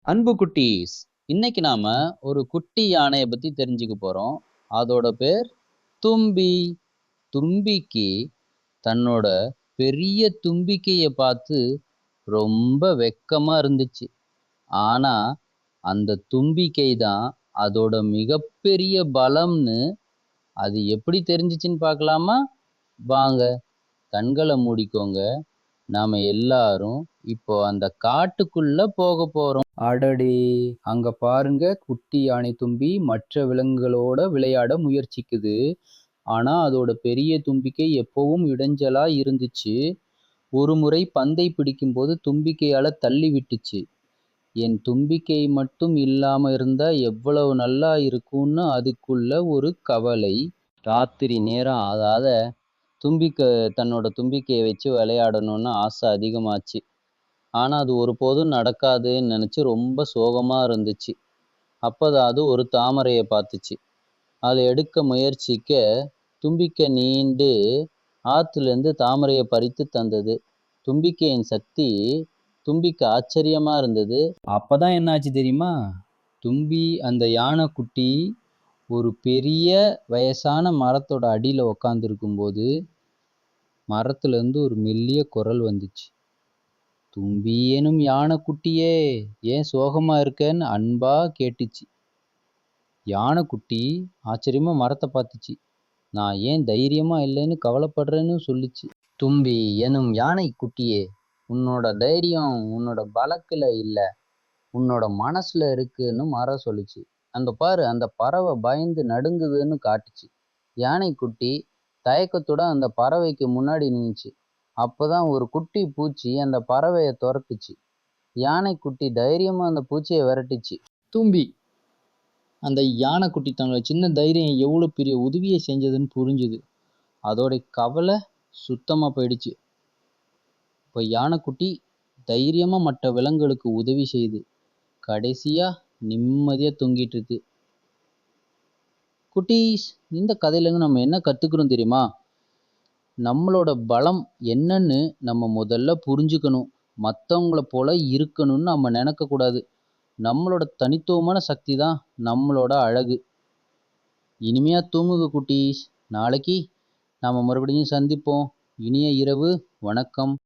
அன்பு குட்டீஸ், இன்னைக்கு நாம ஒரு குட்டி யானைய பத்தி தெரிஞ்சுக்க போறோம். அதோட பேர் தும்பி. தும்பிக்கு தன்னோட பெரிய தும்பிக்கைய பார்த்து ரொம்ப வெக்கமா இருந்துச்சு. ஆனா அந்த தும்பிக்கை தான் அதோட மிகப்பெரிய பலம்னு அது எப்படி தெரிஞ்சுச்சுன்னு பார்க்கலாமா? வாங்க, கண்களை மூடிக்கோங்க. நாம எல்லாரும் இப்போ அந்த காட்டுக்குள்ள போக போறோம். அடடே, அங்க பாருங்க, குட்டி யானை தும்பி மற்ற விலங்குகளோட விளையாட முயற்சிக்குது. ஆனா அதோட பெரிய தும்பிக்கை எப்பவும் இடைஞ்சலா இருந்துச்சு. ஒரு முறை பந்தை பிடிக்கும்போது தும்பிக்கையால தள்ளி விட்டுச்சு. என் தும்பிக்கை மட்டும் இல்லாம இருந்தா எவ்வளவு நல்லா இருக்கும்னு அதுக்குள்ள ஒரு கவலை. ராத்திரி நேரம் ஆகாத தன்னோட தும்பிக்கையை வச்சு விளையாடணும்னு ஆசை அதிகமாச்சு. ஆனா அது ஒருபோதும் நடக்காதுன்னு நினைச்சு ரொம்ப சோகமா இருந்துச்சு. அப்பதான் அது ஒரு தாமரையை பார்த்துச்சு. அதை எடுக்க முயற்சிக்க தும்பிக்கை நீண்டு ஆத்துல இருந்து தாமரையை பறித்து தந்தது. தும்பிக்கையின் சக்தி தும்பிக்கு ஆச்சரியமா இருந்தது. அப்பதான் என்னாச்சு தெரியுமா? தும்பி அந்த யானை குட்டி ஒரு பெரிய வயசான மரத்தோட அடியில உக்காந்துருக்கும் போது மரத்துல இருந்து ஒரு மெல்லிய குரல் வந்துச்சு. தும்பி எனும் யானைக்குட்டியே, ஏன் சோகமா இருக்கன்னு அன்பா கேட்டுச்சு. யானைக்குட்டி ஆச்சரியமா மரத்தை பார்த்துச்சு. நான் ஏன் தைரியமா இல்லைன்னு கவலைப்படுறேன்னு சொல்லுச்சு. தும்பி எனும் யானை குட்டியே, உன்னோட தைரியம் உன்னோட பலத்துல இல்ல, உன்னோட மனசுல இருக்குன்னு மரம் சொல்லுச்சு. அங்க பாரு, அந்த பறவை பயந்து நடுங்குதுன்னு காட்டுச்சு. யானைக்குட்டி தயக்கத்தோட அந்த பறவைக்கு முன்னாடி நின்னுச்சு. அப்பதான் ஒரு குட்டி பூச்சி அந்த பறவையை துரத்துச்சு. யானைக்குட்டி தைரியமா அந்த பூச்சியை விரட்டுச்சு. தும்பி அந்த யானைக்குட்டி தன்னோட சின்ன தைரியம் எவ்வளவு பெரிய உதவியை செஞ்சதுன்னு புரிஞ்சுது. அதோட கவலை சுத்தமா போயிடுச்சு. இப்போ யானைக்குட்டி தைரியமா மற்ற விலங்குகளுக்கு உதவி செய்யுது. கடைசியா நிம்மதியா தூங்கிட்டு இருக்கு. குட்டீஸ், இந்த கதையில இருந்து நம்ம என்ன கத்துக்கிறோம் தெரியுமா? நம்மளோட பலம் என்னன்னு நம்ம முதல்ல புரிஞ்சுக்கணும். மற்றவங்கள போல இருக்கணும்னு நம்ம நினைக்க கூடாது. நம்மளோட தனித்துவமான சக்தி தான் நம்மளோட அழகு. இனிமையா தூங்குங்க குட்டீஸ். நாளைக்கு நாம மறுபடியும் சந்திப்போம். இனிய இரவு. வணக்கம்.